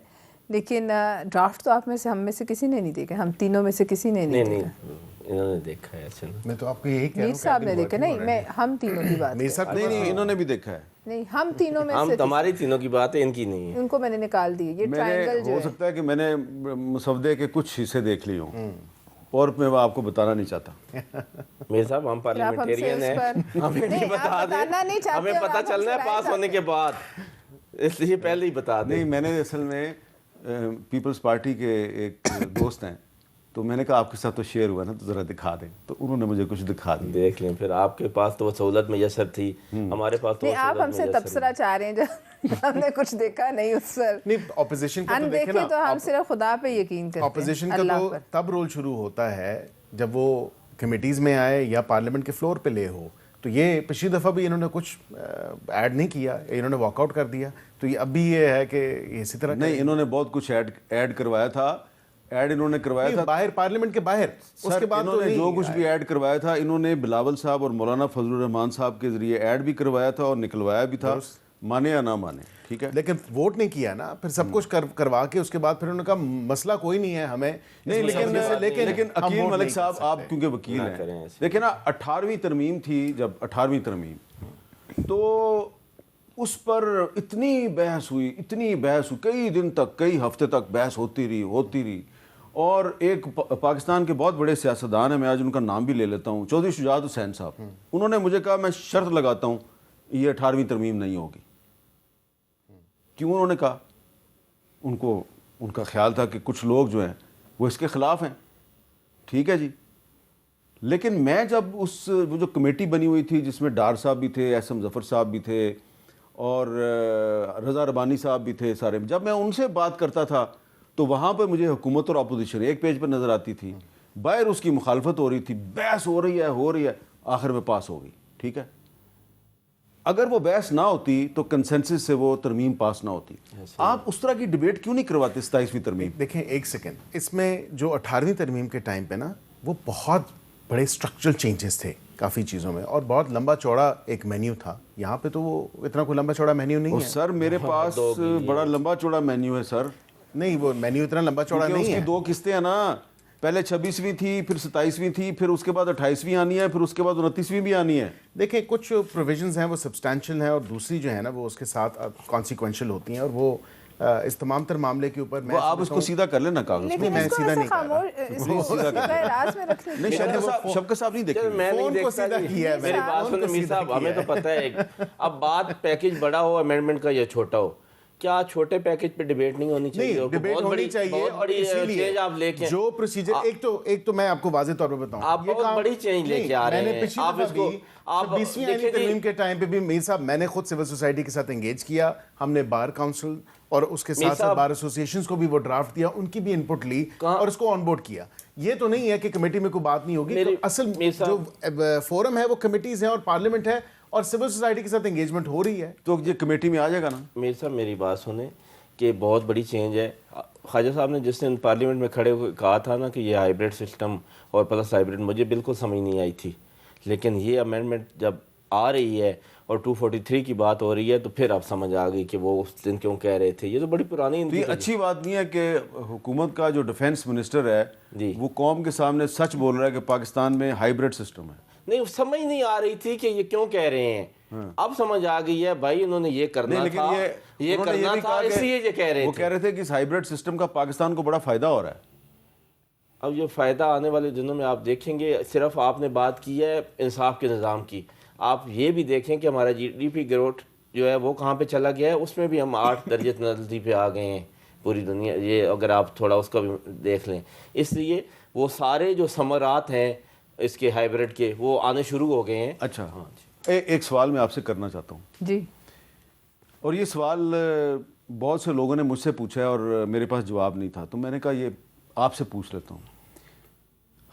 لیکن ڈرافٹ تو آپ میں سے ہم میں سے کسی نے نہیں دیکھا, ہم تینوں میں سے کسی نے نہیں دیکھا. انہوں نے دیکھا ہے. میں تو آپ کو یہی کہہ رہا ہوں, میر صاحب نے دیکھا نہیں, میں ہم تینوں کی بات نہیں, انہوں نے بھی دیکھا ہے. نہیں, ہم تینوں میں ہم سے ہماری تینوں کی بات ہے, ان کی نہیں ہے. ان کو میں نے نکال دی. یہ ٹرائنگل جو ہو سکتا ہے کہ میں نے مسودے کے کچھ حصے دیکھ لیے ہوں اور میں آپ کو بتانا نہیں چاہتا. میرے صاحب ہم پارلیمنٹیرین ہیں, ہمیں نہیں بتا دیں, ہمیں پتہ چلنا ہے پاس ہونے کے بعد, اس لیے پہلے ہی بتا دیں. نہیں, میں نے اصل میں پیپلز پارٹی کے ایک دوست ہیں, تو میں نے کہا آپ کے ساتھ تو شیئر ہوا نا, تو ذرا دکھا دیں. تو انہوں نے مجھے کچھ دکھا دیا. دیکھ لیں, پھر آپ کے پاس تو وہ سہولت میسر تھی, ہمارے پاس تو آپ ہم سے تبصرہ چاہ رہے ہیں ہم نے کچھ دیکھا نہیں اس پر. نہیں اپوزیشن کا تو دیکھیں دیکھیں نا, تو ہم صرف خدا پہ یقین کرتے ہیں. اپوزیشن کا تو تب رول شروع ہوتا ہے جب وہ کمیٹیز میں آئے یا پارلیمنٹ کے فلور پہ لے ہو. تو یہ پچھلی دفعہ بھی انہوں نے کچھ ایڈ نہیں کیا, انہوں نے واک آؤٹ کر دیا. تو یہ اب بھی یہ ہے کہ اسی طرح نہیں, انہوں نے بہت کچھ ایڈ کروایا تھا. ایڈ انہوں نے کروایا تھا باہر پارلیمنٹ کے باہر. اس کے بعد انہوں نے جو کچھ بھی ایڈ کروایا تھا, انہوں نے بلاول صاحب اور مولانا فضل الرحمان صاحب کے ذریعے ایڈ بھی کروایا تھا اور نکلوایا بھی تھا, مانے یا نہ مانے, ٹھیک ہے. لیکن ووٹ نہیں کیا نا, پھر سب کچھ کروا کے اس کے بعد پھر انہوں نے کہا مسئلہ کوئی نہیں ہے ہمیں. نہیں, لیکن عقیل ملک صاحب آپ کیونکہ وکیل ہیں, دیکھیں نا 18ویں ترمیم تھی, جب 18ویں ترمیم, تو اس پر اتنی بحث ہوئی, کئی دن تک, کئی ہفتے تک بحث ہوتی رہی. اور ایک پاکستان کے بہت بڑے سیاستدان ہیں, میں آج ان کا نام بھی لے لیتا ہوں, چودھری شجاعت حسین صاحب, انہوں نے مجھے کہا میں شرط لگاتا ہوں یہ 18ویں ترمیم نہیں ہوگی. کیوں انہوں نے کہا؟ ان کا خیال تھا کہ کچھ لوگ جو ہیں وہ اس کے خلاف ہیں, ٹھیک ہے جی. لیکن میں جب وہ جو کمیٹی بنی ہوئی تھی جس میں ڈار صاحب بھی تھے, ایس ایم ظفر صاحب بھی تھے اور رضا ربانی صاحب بھی تھے سارے, جب میں ان سے بات کرتا تھا تو وہاں پہ مجھے حکومت اور اپوزیشن ایک پیج پر نظر آتی تھی, باہر اس کی مخالفت ہو رہی تھی, بحث ہو رہی ہے, آخر میں پاس ہو گئی, ٹھیک ہے. اگر وہ بحث نہ ہوتی تو کنسنسس سے وہ ترمیم پاس نہ ہوتی. آپ اس طرح کی ڈیبیٹ کیوں نہیں کرواتے 27ویں ترمیم؟ دیکھیں ایک سیکنڈ, اس میں جو 18ویں ترمیم کے ٹائم پہ نا وہ بہت بڑے اسٹرکچرل چینجز تھے کافی چیزوں میں, اور بہت لمبا چوڑا ایک مینیو تھا. یہاں پہ تو وہ اتنا کوئی لمبا چوڑا مینیو نہیں ہے. سر میرے پاس بڑا لمبا چوڑا مینیو ہے سر. نہیں, وہ مینیو اتنا لمبا چوڑا نہیں ہے. اس کی 2 قسطیں ہیں نا, پہلے 26ویں تھی, پھر 27ویں تھی, پھر اس کے بعد 28ویں آنی ہے, پھر اس کے بعد 29ویں بھی آنی ہے. دیکھیں کچھ پروویژنز ہیں وہ سبسٹینشیل ہیں, اور دوسری جو ہے نا وہ اس کے ساتھ کانسیکوینشل ہوتی ہیں, اور وہ اس تمام تر معاملے کے اوپر وہ آپ اس کو سیدھا کر لینا کاغذ لیکن میں اس کو سیدھا ایسا نہیں کر رہا. راز میں رکھنے کی نہیں, شفقت صاحب نہیں دیکھیں, میں نہیں فون کو دیکھتا سیدھا جی. کیا ہے میری بات سنیں میر صاحب, ہمیں تو پتہ ہے اب بات پیکج بڑا ہو امینڈمنٹ کا یا چھوٹا ہو, کیا چھوٹے پیکج پہ ڈیبیٹ نہیں ہونی چاہیے؟ نہیں, ڈیبیٹ ہونی چاہیے. چینج آپ لے کے جو پروسیجر ایک تو میں آپ کو واضح طور پہ بتاؤں, آپ بہت بڑی چینج لے کے آ رہے ہیں. آپ اس کو 20ویں آئینی ترمیم کے ٹائم پہ بھی میر صاحب میں نے خود سول سوسائٹی کے ساتھ انگیج کیا, ہم نے بار کاؤنسل اور اس کے ساتھ ساتھ بار ایسوسیشنز کو بھی وہ ڈرافٹ دیا, ان کی بھی انپٹ لی اور اس کو آن بورڈ کیا. یہ تو نہیں ہے کہ کمیٹی میں کوئی بات نہیں ہوگی. اصل جو فورم ہے وہ کمیٹیز ہیں اور پارلیمنٹ ہے, اور سول سوسائٹی کے ساتھ انگیجمنٹ ہو رہی ہے. تو یہ کمیٹی میں آ جائے گا نا. میر صاحب میری بات سنیں کہ بہت بڑی چینج ہے. خواجہ صاحب نے جس دن پارلیمنٹ میں کھڑے ہوئے کہا تھا نا کہ یہ ہائیبریڈ سسٹم اور پلس ہائیبریڈ, مجھے بالکل سمجھ نہیں آئی تھی. لیکن یہ امینڈمنٹ جب آ رہی ہے اور 243 کی بات ہو رہی ہے تو پھر اب سمجھ آ گئی کہ وہ اس دن کیوں کہہ رہے تھے. یہ تو بڑی پرانی یہ اچھی بات نہیں ہے کہ حکومت کا جو ڈیفینس منسٹر ہے وہ قوم کے سامنے سچ بول رہا ہے کہ پاکستان میں ہائیبریڈ سسٹم ہے. نہیں, سمجھ نہیں آ رہی تھی کہ یہ کیوں کہہ رہے ہیں. اب سمجھ آ گئی ہے بھائی, انہوں نے یہ کرنا تھا, یہ کرنا تھا, اس لیے یہ کہہ رہے تھے. وہ کہہ رہے تھے کہ اس ہائیبریڈ سسٹم کا پاکستان کو بڑا فائدہ ہو رہا ہے. اب یہ فائدہ آنے والے دنوں میں آپ دیکھیں گے. صرف آپ نے بات کی ہے انصاف کے نظام کی, آپ یہ بھی دیکھیں کہ ہمارا جی ڈی پی گروتھ جو ہے وہ کہاں پہ چلا گیا ہے. اس میں بھی ہم 8 درجے نزدی پہ آ گئے ہیں پوری دنیا. یہ اگر آپ تھوڑا اس کا بھی دیکھ لیں, اس لیے وہ سارے جو ثمرات ہیں اس کے ہائیبریڈ کے وہ آنے شروع ہو گئے ہیں. اچھا ہاں جی, ایک سوال میں آپ سے کرنا چاہتا ہوں جی, اور یہ سوال بہت سے لوگوں نے مجھ سے پوچھا ہے اور میرے پاس جواب نہیں تھا, تو میں نے کہا یہ آپ سے پوچھ لیتا ہوں.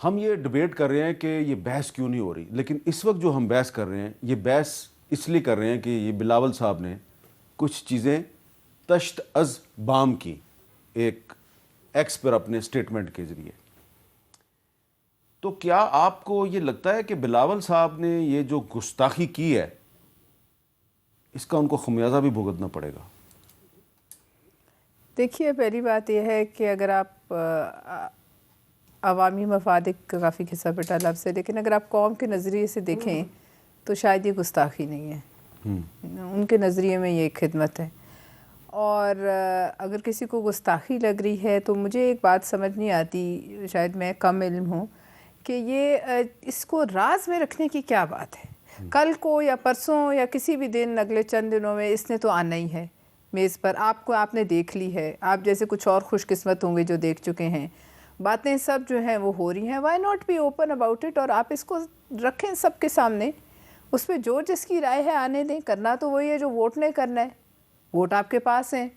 ہم یہ ڈیبیٹ کر رہے ہیں کہ یہ بحث کیوں نہیں ہو رہی, لیکن اس وقت جو ہم بحث کر رہے ہیں یہ بحث اس لیے کر رہے ہیں کہ یہ بلاول صاحب نے کچھ چیزیں تشت از بام کی ایک ایکس پر اپنے سٹیٹمنٹ کے ذریعے. تو کیا آپ کو یہ لگتا ہے کہ بلاول صاحب نے یہ جو گستاخی کی ہے اس کا ان کو خمیازہ بھی بھگتنا پڑے گا؟ دیکھیے پہلی بات یہ ہے کہ اگر آپ عوامی مفاد کا کافی حصہ پٹا لفظ ہے, لیکن اگر آپ قوم کے نظریے سے دیکھیں تو شاید یہ گستاخی نہیں ہے. ان کے نظریے میں یہ ایک خدمت ہے. اور اگر کسی کو گستاخی لگ رہی ہے تو مجھے ایک بات سمجھ نہیں آتی, شاید میں کم علم ہوں, کہ یہ اس کو راز میں رکھنے کی کیا بات ہے. کل کو یا پرسوں یا کسی بھی دن اگلے چند دنوں میں اس نے تو آنا ہی ہے میز پر. آپ نے دیکھ لی ہے, آپ جیسے کچھ اور خوش قسمت ہوں گے جو دیکھ چکے ہیں. باتیں سب جو ہیں وہ ہو رہی ہیں, why not be open about it, اور آپ اس کو رکھیں سب کے سامنے. اس پہ جو جس کی رائے ہے آنے دیں, کرنا تو وہی ہے جو ووٹ نے کرنا ہے. ووٹ آپ کے پاس ہیں,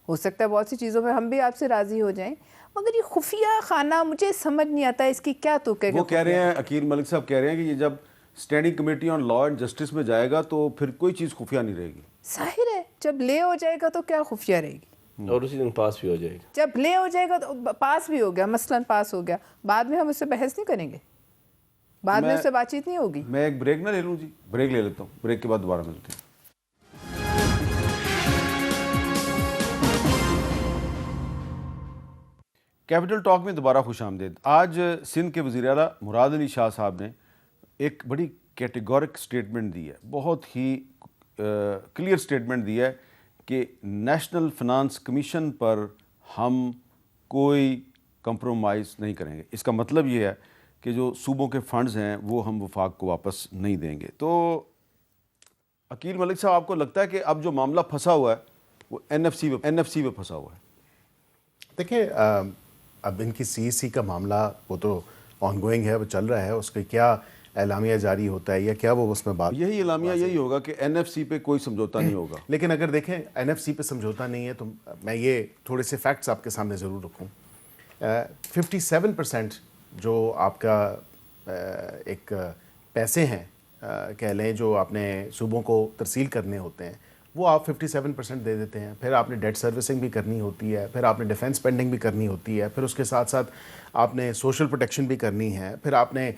ہو سکتا ہے بہت سی چیزوں پہ ہم بھی آپ سے راضی ہو جائیں, مگر یہ خفیہ خانہ مجھے سمجھ نہیں آتا اس کی کیا تو وہ کہہ رہے ہیں, عقیل ملک صاحب کہہ رہے ہیں کہ یہ جب standing committee on law and justice میں جائے گا تو پھر کوئی چیز خفیہ نہیں رہے گی. ظاہر ہے جب لے ہو جائے گا تو کیا خفیہ رہے گی, اور اسی دن پاس بھی ہو جائے گا. جب لے ہو جائے گا تو پاس بھی ہو گیا, مثلاً پاس ہو گیا, بعد میں ہم اس سے بحث نہیں کریں گے, بعد میں اس سے بات چیت نہیں ہوگی. میں ایک بریک نہ لے لوں جی, بریک لے لیتا ہوں, بریک کے بعد دوبارہ ملتے ہیں. کیپٹل ٹاک میں دوبارہ خوش آمدید. آج سندھ کے وزیر اعلیٰ مراد علی شاہ صاحب نے ایک بڑی کیٹیگورک سٹیٹمنٹ دی ہے, بہت ہی کلیئر سٹیٹمنٹ دی ہے کہ نیشنل فنانس کمیشن پر ہم کوئی کمپرومائز نہیں کریں گے. اس کا مطلب یہ ہے کہ جو صوبوں کے فنڈز ہیں وہ ہم وفاق کو واپس نہیں دیں گے. تو عقیل ملک صاحب, آپ کو لگتا ہے کہ اب جو معاملہ پھنسا ہوا ہے وہ این ایف سی پہ پھنسا ہوا ہے؟ دیکھیں اب ان کی سی سی کا معاملہ وہ تو آن گوئنگ ہے, وہ چل رہا ہے, اس کے کیا اعلامیہ جاری ہوتا ہے یا کیا وہ اس میں بات, یہی اعلامیہ یہی ہوگا کہ این ایف سی پہ کوئی سمجھوتا نہیں ہوگا. لیکن اگر دیکھیں این ایف سی پہ سمجھوتا نہیں ہے تو میں یہ تھوڑے سے فیکٹس آپ کے سامنے ضرور رکھوں. 57% جو آپ کا ایک پیسے ہیں کہہ لیں جو آپ نے صوبوں کو ترسیل کرنے ہوتے ہیں وہ آپ 57% دے دیتے ہیں. پھر آپ نے ڈیٹ سروسنگ بھی کرنی ہوتی ہے, پھر آپ نے ڈیفینس اسپینڈنگ بھی کرنی ہوتی ہے, پھر اس کے ساتھ ساتھ آپ نے سوشل پروٹیکشن بھی کرنی ہے, پھر آپ نے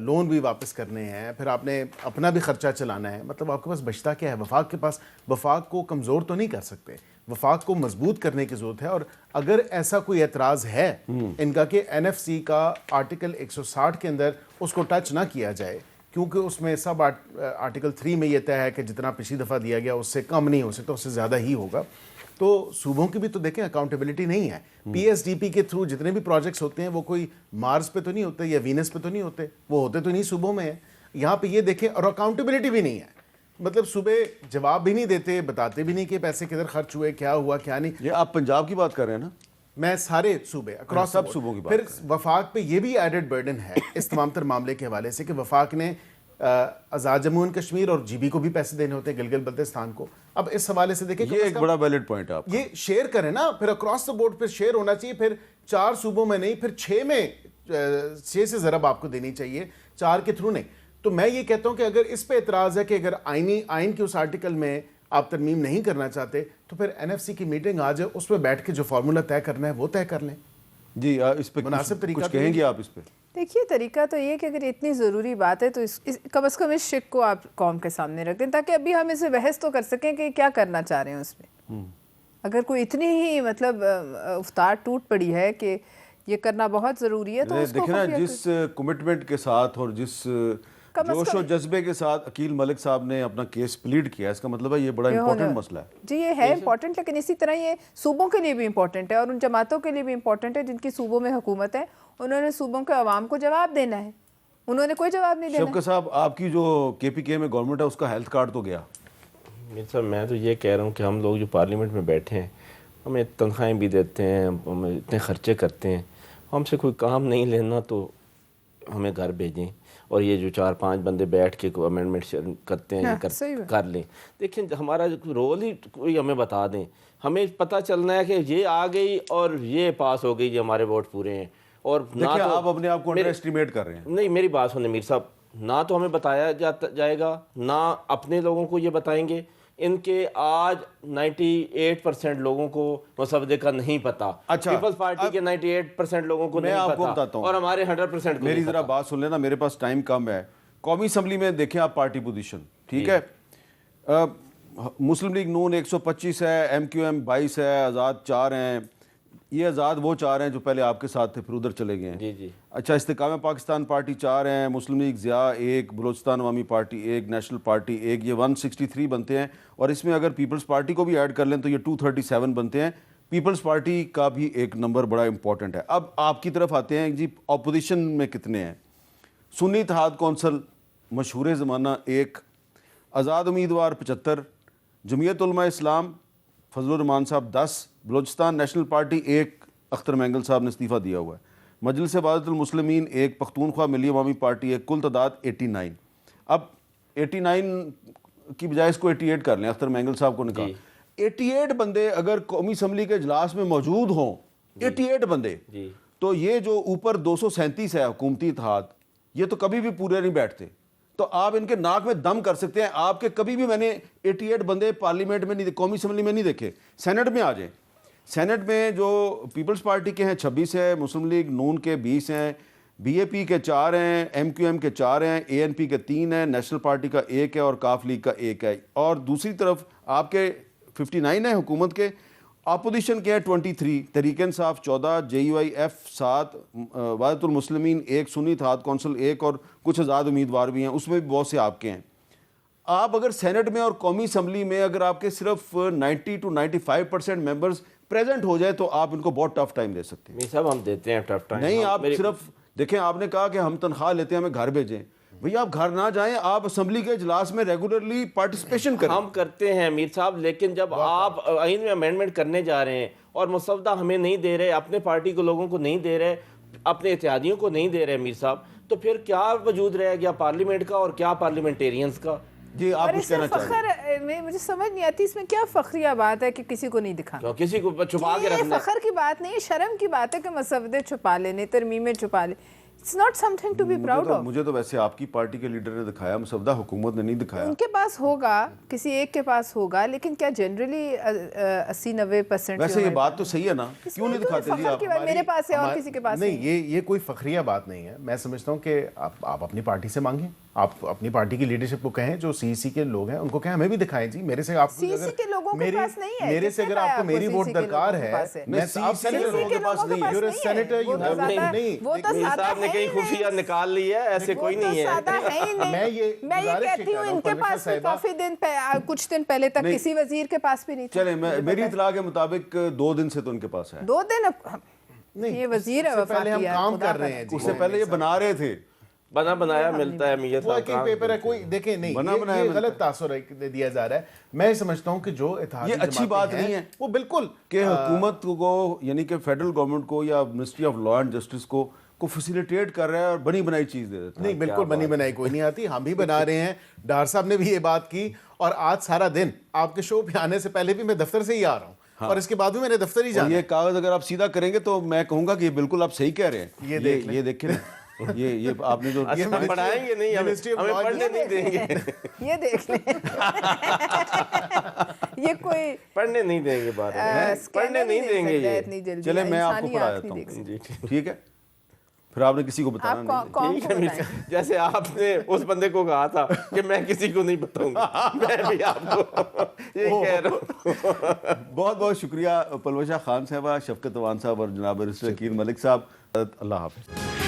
لون بھی واپس کرنے ہیں, پھر آپ نے اپنا بھی خرچہ چلانا ہے. مطلب آپ کے پاس بچتا کیا ہے؟ وفاق کے پاس, وفاق کو کمزور تو نہیں کر سکتے, وفاق کو مضبوط کرنے کی ضرورت ہے. اور اگر ایسا کوئی اعتراض ہے ان کا کہ این ایف سی کا آرٹیکل 160 کے اندر اس کو ٹچ نہ کیا جائے, کیونکہ اس میں سب آرٹیکل 3 میں یہ طے ہے کہ جتنا پچھلی دفعہ دیا گیا اس سے کم نہیں ہو سکتا, اس سے زیادہ ہی ہوگا. تو صوبوں کی بھی تو دیکھیں اکاؤنٹیبلٹی نہیں ہے. پی ایس ڈی پی کے تھرو جتنے بھی پروجیکٹس ہوتے ہیں وہ کوئی مارس پہ تو نہیں ہوتے یا وینس پہ تو نہیں ہوتے, وہ ہوتے تو نہیں صوبوں میں ہیں. یہاں پہ یہ دیکھیں, اور اکاؤنٹیبلٹی بھی نہیں ہے, مطلب صوبے جواب بھی نہیں دیتے, بتاتے بھی نہیں کہ پیسے کدھر خرچ ہوئے, کیا ہوا کیا نہیں. یہ آپ پنجاب کی بات کر رہے ہیں نا؟ میں سارے صوبے اکراس سب صوبوں کی بات. پھر وفاق پہ یہ بھی ایڈڈ برڈن ہے اس تمام تر معاملے کے حوالے سے کہ وفاق نے آزاد جموں اینڈ کشمیر اور جی بی کو بھی پیسے دینے ہوتے ہیں, گلگت بلتستان کو. اب اس حوالے سے دیکھیں یہ ایک بڑا ویلڈ پوائنٹ ہے آپ کا. یہ شیئر کریں نا, پھر اکراس دا بورڈ پہ شیئر ہونا چاہیے. پھر 4 صوبوں میں نہیں, پھر 6 میں 6 سے ضرب آپ کو دینی چاہیے, 4 کے تھرو نہیں. تو میں یہ کہتا ہوں کہ اگر اس پہ اعتراض ہے کہ اگر آئین کے اس آرٹیکل میں آپ ترمیم نہیں کرنا چاہتے تو پھر این ایف سی کی میٹنگ آ جائے, اس پہ بیٹھ کے جو فارمولہ طے کرنا ہے وہ طے کر لیں. جی اس پہ مناسب طریقہ کچھ کہیں گے آپ اس پہ؟ دیکھیے طریقہ تو یہ کہ اگر اتنی ضروری بات ہے تو کم از کم اس شک کو آپ قوم کے سامنے رکھ دیں تاکہ ابھی ہم اسے بحث تو کر سکیں کہ کیا کرنا چاہ رہے ہیں اس میں. اگر کوئی اتنی ہی مطلب افطار ٹوٹ پڑی ہے کہ یہ کرنا بہت ضروری ہے تو اس کو دیکھیں نا, جس کمٹمنٹ کے ساتھ اور جس جوش و جذبے کے ساتھ عقیل ملک صاحب نے اپنا کیس پلیڈ کیا, اس کا مطلب ہے یہ بڑا امپورٹنٹ مسئلہ ہے. جی یہ ہے امپورٹنٹ, لیکن اسی طرح یہ صوبوں کے لیے بھی امپورٹنٹ ہے اور ان جماعتوں کے لیے بھی امپورٹنٹ ہے جن کی صوبوں میں حکومت ہے. انہوں نے صوبوں کے عوام کو جواب دینا ہے, انہوں نے کوئی جواب نہیں دینا. شفقت صاحب, آپ کی جو کے پی کے میں گورنمنٹ ہے اس کا ہیلتھ کارڈ تو گیا. صاحب میں تو یہ کہہ رہا ہوں کہ ہم لوگ جو پارلیمنٹ میں بیٹھے ہیں ہمیں تنخواہیں بھی دیتے ہیں, ہم اتنے خرچے کرتے ہیں, ہم سے کوئی کام نہیں لینا تو ہمیں گھر بھیجیں. اور یہ جو 4-5 بندے بیٹھ کے کوئی امینڈمنٹ کرتے ہیں کر لیں. دیکھیں ہمارا رول ہی کوئی ہمیں بتا دیں, ہمیں پتہ چلنا ہے کہ یہ آ گئی اور یہ پاس ہو گئی, یہ ہمارے ووٹ پورے ہیں. اور دیکھیں آپ اپنے آپ کو انڈر ایسٹیمیٹ کر رہے ہیں. نہیں میری بات سنیں میر صاحب, نہ تو ہمیں بتایا جائے گا, نہ اپنے لوگوں کو یہ بتائیں گے. ان کے آج 98% لوگوں کو مسودے کا نہیں پتا. پیپلز پارٹی کے 98% لوگوں کو نہیں پتا. میں آپ کو بتاتا ہوں, اور ہمارے 100% میری ذرا بات سن لینا, میرے پاس ٹائم کم ہے. قومی اسمبلی میں دیکھیں آپ پارٹی پوزیشن, ٹھیک ہے, مسلم لیگ نون 125 ہے, ایم کیو ایم 22 ہے, آزاد 4 ہیں. یہ آزاد وہ 4 ہیں جو پہلے آپ کے ساتھ تھے پھر ادھر چلے گئے ہیں. جی جی. اچھا, استحکام پاکستان پارٹی 4 ہیں, مسلم لیگ ضیاء 1, بلوچستان عوامی پارٹی 1, نیشنل پارٹی 1, یہ 163 بنتے ہیں. اور اس میں اگر پیپلز پارٹی کو بھی ایڈ کر لیں تو یہ 237 بنتے ہیں. پیپلز پارٹی کا بھی ایک نمبر بڑا امپورٹنٹ ہے. اب آپ کی طرف آتے ہیں جی, اپوزیشن میں کتنے ہیں؟ سنی اتحاد کونسل مشہور زمانہ 1, آزاد امیدوار 75, جمعیت علماء اسلام فضل الرحمان صاحب 10, بلوچستان نیشنل پارٹی 1, اختر مینگل صاحب نے استعفیٰ دیا ہوا ہے, مجلس وحدت المسلمین 1, پختونخوا ملی عوامی پارٹی 1, کل تعداد 89. اب 89 کی بجائے اس کو 88 کر لیں, اختر مینگل صاحب کو نکال. 88 بندے اگر قومی اسمبلی کے اجلاس میں موجود ہوں 88 بندے جی تو یہ جو اوپر 237 ہے حکومتی اتحاد یہ تو کبھی بھی پورے نہیں بیٹھتے. تو آپ ان کے ناک میں دم کر سکتے ہیں. آپ کے کبھی بھی میں نے 88 بندے پارلیمنٹ میں نہیں قومی اسمبلی میں نہیں دیکھے. سینٹ میں آ جائیں, سینٹ میں جو پیپلز پارٹی کے ہیں 26 ہے, مسلم لیگ نون کے 20 ہیں, بی اے پی کے 4 ہیں, ایم کیو ایم کے 4 ہیں, اے این پی کے 3 ہیں, نیشنل پارٹی کا 1 ہے اور کاف لیگ کا 1 ہے. اور دوسری طرف آپ کے 59 ہیں حکومت کے, اپوزیشن کے ہیں 23, تحریک انصاف 14, جے یو آئی ایف 7, وحدت المسلمین 1, سنی اتحاد کونسل 1 اور کچھ آزاد امیدوار بھی ہیں, اس میں بھی بہت سے آپ کے ہیں. آپ اگر سینٹ میں اور قومی اسمبلی میں اگر آپ کے صرف 90 to 95% ممبرز پریزنٹ ہو جائے تو آپ ان کو بہت ٹف ٹائم دے سکتے ہیں. نہیں صاحب ہم دیتے ہیں ٹف ٹائم. نہیں آپ صرف دیکھیں, آپ نے کہا کہ ہم تنخواہ لیتے ہیں ہمیں گھر بھیجیں. بھئی آپ گھر نہ جائیں, آپ اسمبلی کے اجلاس میں ریگولرلی پارٹیسپیشن کریں. ہم کرتے ہیں میر صاحب, لیکن جب آپ آئین میں امینڈمنٹ کرنے جا رہے ہیں اور مسودہ ہمیں نہیں دے رہے, اپنے پارٹی کے لوگوں کو نہیں دے رہے, اپنے اتحادیوں کو نہیں دے رہے میر صاحب, تو پھر کیا وجود رہ گیا پارلیمنٹ کا اور کیا پارلیمنٹیرینز کا؟ جی آپ کچھ کہنا چاہیں گے؟ فخر میں مجھے سمجھ نہیں آتی اس میں کیا فخریہ بات ہے کہ کسی کو نہیں دکھانا. کسی کو چھپا کے یہ رکھنا. فخر کی بات نہیں, شرم کی بات ہے کہ مسودے چھپا لینے, ترمیمیں چھپا لیں. It's not something to be proud of. مجھے تو ویسے آپ کی پارٹی کے لیڈر نے دکھایا, مسودہ حکومت نے نہیں دکھایا. ان کے پاس ہوگا, کسی ایک کے پاس ہوگا, لیکن کیا جنرلی 80-90% ویسے یہ بات تو صحیح ہے نا, کیوں نہیں دکھاتے جی آپ؟ میرے پاس ہے اور کسی کے پاس نہیں, یہ کوئی فخریہ بات نہیں ہے. میں سمجھتا ہوں کہ آپ اپنی پارٹی سے مانگیں, آپ اپنی پارٹی کی لیڈرشپ کو کہیں, جو سی سی کے لوگ ہیں ان کو کہیں ہمیں بھی دکھائیں. جی میرے سے آپ کو سی سی کے لوگوں کے پاس نہیں ہے, میرے سے اگر آپ کو میری ووٹ درکار ہے, میں آپ سینیٹر کے پاس نہیں ہے. سینیٹر یو ہیو نہیں, وہ تو میر صاحب نے کہیں خفیہ نکال لی ہے, ایسے کوئی نہیں ہے. میں یہ کہتی ہوں ان کے پاس بھی کافی دن کچھ دن پہلے تک کسی وزیر کے پاس بھی نہیں تھا. چلیں میری اطلاع کے مطابق 2 دن سے تو ان کے پاس ہے. 2 دن یہ وزیر ہے, پہلے ہم کام کر رہے ہیں. اس سے پہلے یہ بنا رہے تھے, بنایا ملتا ہے میاں صاحب. ورکنگ پیپر ہے کوئی, دیکھیں نہیں یہ غلط تاثر دیا جا رہا ہے. میں سمجھتا ہوں کہ جو اتحادی یہ اچھی بات نہیں ہے وہ بالکل کہ حکومت کو یعنی کہ فیڈرل گورنمنٹ کو یا ministry of law and justice کو فیسیلیٹیٹ کر رہا ہے اور بنی بنائی چیز دے دیتا ہے. نہیں, بالکل بنی بنائی کوئی نہیں آتی, ہم بھی بنا رہے ہیں. ڈار صاحب نے بھی یہ بات کی, اور آج سارا دن آپ کے شو پہ آنے سے پہلے بھی میں دفتر سے ہی آ رہا ہوں, اور اس کے بعد بھی میرے دفتر ہی جانا ہے. یہ کاغذ اگر آپ سیدھا کریں گے تو میں کہوں گا کہ یہ بالکل آپ صحیح کہہ رہے ہیں. یہ دیکھیں یہ آپ نے جو پڑھائیں گے نہیں, ہمیں پڑھنے نہیں دیں گے. یہ دیکھ لیں, یہ کوئی پڑھنے نہیں دیں گے, بات پڑھنے نہیں دیں گے یہ. چلے میں آپ کو پڑھا دیتا ہوں, ٹھیک ہے؟ پھر آپ نے کسی کو بتانا نہیں. جیسے آپ نے اس بندے کو کہا تھا کہ میں کسی کو نہیں بتاؤں گا, میں بھی آپ کو یہ کہہ رہا ہوں. بہت بہت شکریہ پلوشہ خان صاحبہ, شفقت اوان صاحب اور جناب رسول عقیل ملک صاحب. اللہ حافظ.